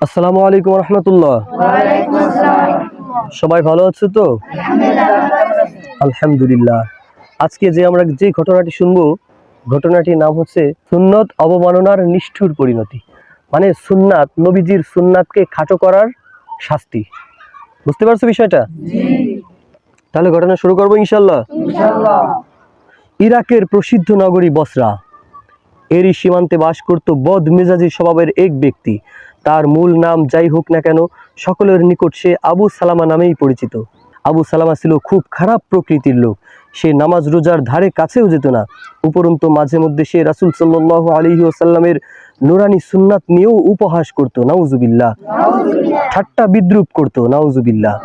আসসালামু আলাইকুম রহমতুল্লাহ। সবাই ভালো আছো তো? আলহামদুলিল্লাহ। আজকে আমরা যে ঘটনাটি শুনবো, ঘটনাটির নাম হচ্ছে সুন্নত অবমাননার নিষ্ঠুর পরিণতি। মানে সুন্নাত, নবীজির সুন্নাতকে খাটো করার শাস্তি। বুঝতে পারছো বিষয়টা? তাহলে ঘটনা শুরু করবো ইনশাল্লাহ। ইরাকের প্রসিদ্ধ নগরী বসরা, এরই সীমান্তে বাস করত বদ মেজাজি স্বভাবের এক ব্যক্তি। তার মূল নাম যাই হোক না কেন, সকলের নিকট সে আবু সালামা নামেই পরিচিত। আবু সালামা ছিল খুব খারাপ প্রকৃতির লোক। সে নামাজ রোজার ধারে কাছেও যেত না। উপরন্তু মাঝে মধ্যে সে রাসূল সাল্লাল্লাহু আলাইহি ওয়াসাল্লামের নুরানি সুন্নাত নিয়েও উপহাস করত, নাউজুবিল্লাহ। ঠাট্টা বিদ্রুপ করত, নাউজুবিল্লাহ।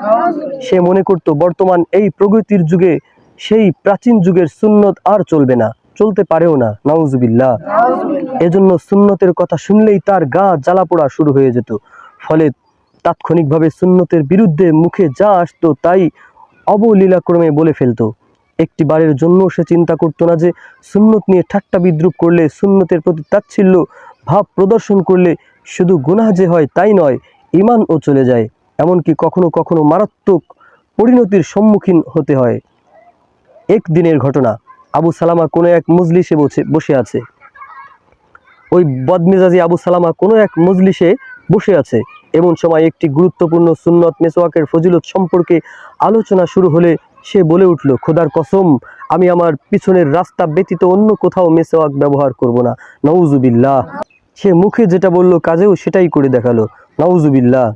সে মনে করত বর্তমান এই প্রগতির যুগে সেই প্রাচীন যুগের সুন্নত আর চলবে না, চলতে পারেও না, নাউজুবিল্লাহ। এজন্য সুন্নতের কথা শুনলেই তার গা জ্বালা পোড়া শুরু হয়ে যেত। ফলে তাৎক্ষণিকভাবে সুন্নতের বিরুদ্ধে মুখে যা আসতো তাই অবলীলাক্রমে বলে ফেলতো। একটি বারের জন্য সে চিন্তা করতো না যে সুন্নত নিয়ে ঠাট্টা বিদ্রুপ করলে, সুন্নতের প্রতি তাচ্ছিল্য ভাব প্রদর্শন করলে শুধু গুনাহ যে হয় তাই নয়, ঈমানও চলে যায়। এমনকি কখনো কখনো মারাত্মক পরিণতির সম্মুখীন হতে হয়। একদিনের ঘটনা, আবু সালামা কোনো এক মজলিসে বসে আছে। ওই বদমেজাজি আবু সালামা কোনো এক মজলিসে বসে আছে। এমন সময় একটি গুরুত্বপূর্ণ সুন্নত মেসওয়াকের ফজিলত সম্পর্কে আলোচনা শুরু হলে সে বলে উঠল, খোদার কসম, আমি আমার পিছনের রাস্তা ব্যতীত অন্য কোথাও মেসওয়াক ব্যবহার করব না, নাউজুবিল্লাহ। সে মুখে যেটা বলল কাজেও সেটাই করে দেখালো, নাউজুবিল্লাহ।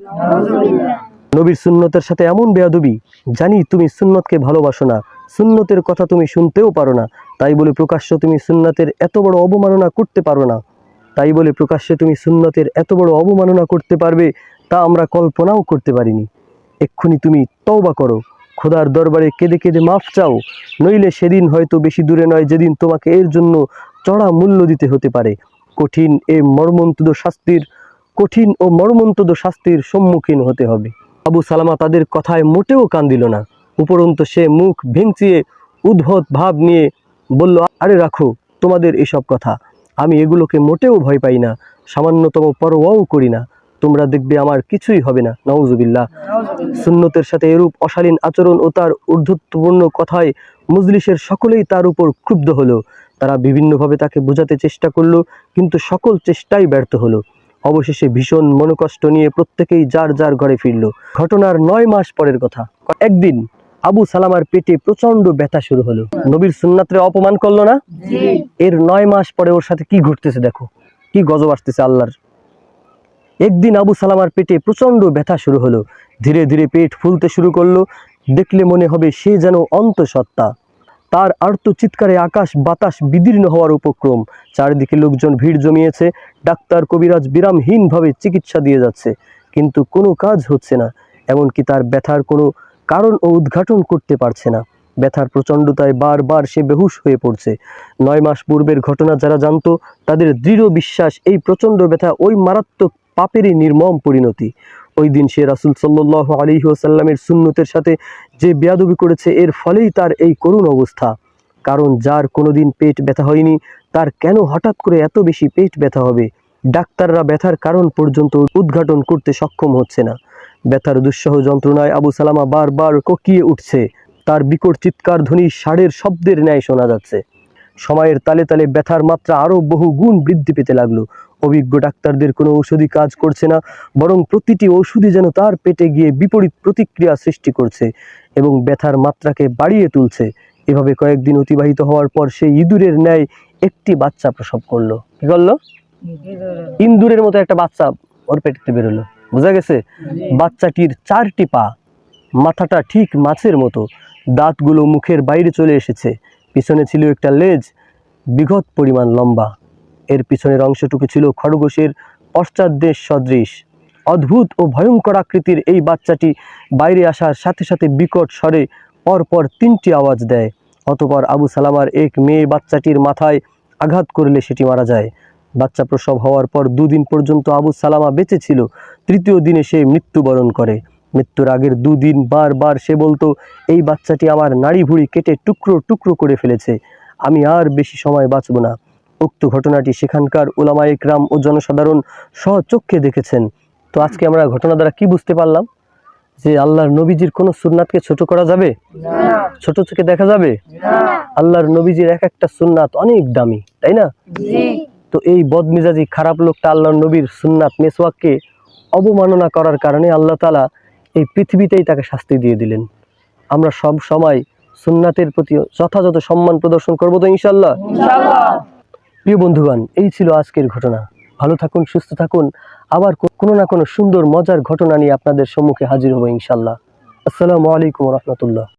নবীর সুন্নতের সাথে এমন বেয়াদবি! জানি তুমি সুন্নতকে ভালোবাসো না, সুন্নতের কথা তুমি শুনতেও পারো না, তাই বলে প্রকাশ্য তুমি সুন্নতের এত বড় অবমাননা করতে পারো না। তাই বলে প্রকাশ্যে তুমি সুন্নতের এত বড় অবমাননা করতে পারবে, তা আমরা কল্পনাও করতে পারিনি। এক্ষুনি তুমি তওবা করো, খোদার দরবারে কেঁদে কেঁদে মাফ চাও, নইলে সেদিন হয়তো বেশি দূরে নয় যেদিন তোমাকে এর জন্য চড়া মূল্য দিতে হতে পারে। কঠিন ও মর্মন্তুদ শাস্তির সম্মুখীন হতে হবে। আবু সালামা তাদের কথায় মোটেও কান দিল না। উপরন্তু সে মুখ ভেঙচিয়ে উদ্ভট ভাব নিয়ে বলল, আরে রাখো তোমাদের এসব কথা, আমি এগুলোকে মোটেও ভয় পাই না, সামান্যতম পরোয়াও করি না। তোমরা দেখবে আমার কিছুই হবে না, নাউজুবিল্লাহ। সুন্নতের সাথে এরূপ অশালীন আচরণ ও তার ঊর্ধ্বত্বপূর্ণ কথায় মজলিসের সকলেই তার উপর ক্ষুব্ধ হলো। তারা বিভিন্নভাবে তাকে বোঝাতে চেষ্টা করলো, কিন্তু সকল চেষ্টাই ব্যর্থ হলো। অবশেষে ভীষণ মনোকষ্ট নিয়ে প্রত্যেকেই যার যার ঘরে ফিরল। ঘটনার 9 মাস পরের কথা। একদিন আবু সালামার পেটে প্রচন্ড ব্যথা শুরু হলো। নবীর সুন্নাতরে অপমান করলো না? এর 9 মাস পরে ওর সাথে কি ঘটতেছে দেখো, কি গজব আসতেছে আল্লাহর। একদিন আবু সালামার পেটে প্রচন্ড ব্যথা শুরু হলো। ধীরে ধীরে পেট ফুলতে শুরু করলো। দেখলে মনে হবে সে যেন অন্তঃসত্ত্বা। তার আর্ত চিৎকারে আকাশ বাতাস বিদীর্ণ হওয়ার উপক্রম। চারিদিকে লোকজন ভিড় জমিয়েছে। ডাক্তার কবিরাজ বিরামহীনভাবে চিকিৎসা দিয়ে যাচ্ছে, কিন্তু কোনো কাজ হচ্ছে না। এমনকি তার ব্যথার কোনো কারণ ও উদ্ঘাটন করতে পারছে না। ব্যথার প্রচণ্ডতায় বারবার সে বেহুশ হয়ে পড়ছে। 9 মাস পূর্বের ঘটনা যারা জানতো, তাদের দৃঢ় বিশ্বাস এই প্রচণ্ড ব্যথা ওই মারাত্মক পাপেরই নির্মম পরিণতি। ওই দিন সে রাসূল সাল্লাল্লাহু আলাইহি ওয়াসাল্লামের সুন্নতের সাথে যে বেয়াদবি করেছে, এর ফলেই তার এই করুণ অবস্থা। কারণ যার কোনোদিন পেট ব্যথা হয়নি, তার কেন হঠাৎ করে এত বেশি পেট ব্যথা হবে? ডাক্তাররা ব্যথার কারণ পর্যন্ত উদ্ঘাটন করতে সক্ষম হচ্ছে না। ব্যথার দুঃসহ যন্ত্রণায় আবু সালামা বারবার কোকিয়ে উঠছে। তার বিকট চিৎকার ধ্বনি ষাঁড়ের শব্দের ন্যায় শোনা যাচ্ছে। সময়ের তালে তালে ব্যথার মাত্রা আরো বহু গুণ বৃদ্ধি পেতে লাগলো। অভিজ্ঞ ডাক্তারদের কোনো ওষুধই কাজ করছে না, বরং প্রতিটি ওষুধই যেন তার পেটে গিয়ে বিপরীত প্রতিক্রিয়া সৃষ্টি করছে এবং ব্যথার মাত্রাকে বাড়িয়ে তুলছে। এভাবে কয়েকদিন অতিবাহিত হওয়ার পর সে ইঁদুরের ন্যায় একটি বাচ্চা প্রসব করলো। কি করলো? ইন্দুরের মতো একটা বাচ্চা ওর পেটেতে বেরোলো। বোঝা গেছে? বাচ্চাটির 4টি পা, মাথাটা ঠিক মাছের মতো, দাঁতগুলো মুখের বাইরে চলে এসেছে। পিছনে ছিল একটা লেজ, বিঘত পরিমাণ লম্বা। এর পিছনের অংশটুকু ছিল খরগোশের পশ্চাৎদেশ সদৃশ। অদ্ভুত ও ভয়ঙ্কর আকৃতির এই বাচ্চাটি বাইরে আসার সাথে সাথে বিকট স্বরে পরপর 3টি আওয়াজ দেয়। অতঃপর আবু সালামার এক মেয়ে বাচ্চাটির মাথায় আঘাত করলে সেটি মারা যায়। বাচ্চা প্রসব হওয়ার পর 2 দিন পর্যন্ত আবু সালামা বেঁচে ছিল। 3য় দিনে সে মৃত্যুবরণ করে। মৃত্যুর আগের 2 দিন বারবার সে বলতো, এই বাচ্চাটি আমার নাড়ি ভুঁড়ি কেটে টুকরো টুকরো করে ফেলেছে, আমি আর বেশি সময় বাঁচব না। উক্ত ঘটনাটি সেখানকার উলামায়ে কেরাম ও জনসাধারণ স্বচক্ষে দেখেছেন। তো আজকে আমরা ঘটনা দ্বারা কি বুঝতে পারলাম? যে আল্লাহর নবীজির কোনো সুন্নাতকে ছোট করা যাবে? ছোট চোখে দেখা যাবে? আল্লাহর নবীজির এক একটা সুন্নাত অনেক দামি, তাই না? তো এই বদমেজাজি খারাপ লোকটা আল্লাহর নবীর সুন্নাত মেসওয়াককে অবমাননা করার কারণে আল্লাহ তাআলা এই পৃথিবীতেই তাকে শাস্তি দিয়ে দিলেন। আমরা সব সময় সুন্নাতের প্রতি যথাযথ সম্মান প্রদর্শন করবো তো ইনশাআল্লাহ। প্রিয় বন্ধুগণ, এই ছিল আজকের ঘটনা। ভালো থাকুন, সুস্থ থাকুন। আবার কোনো না কোনো সুন্দর মজার ঘটনা নিয়ে আপনাদের সম্মুখে হাজির হবো ইনশাআল্লাহ। আসসালামু আলাইকুম ওয়া রাহমাতুল্লাহ।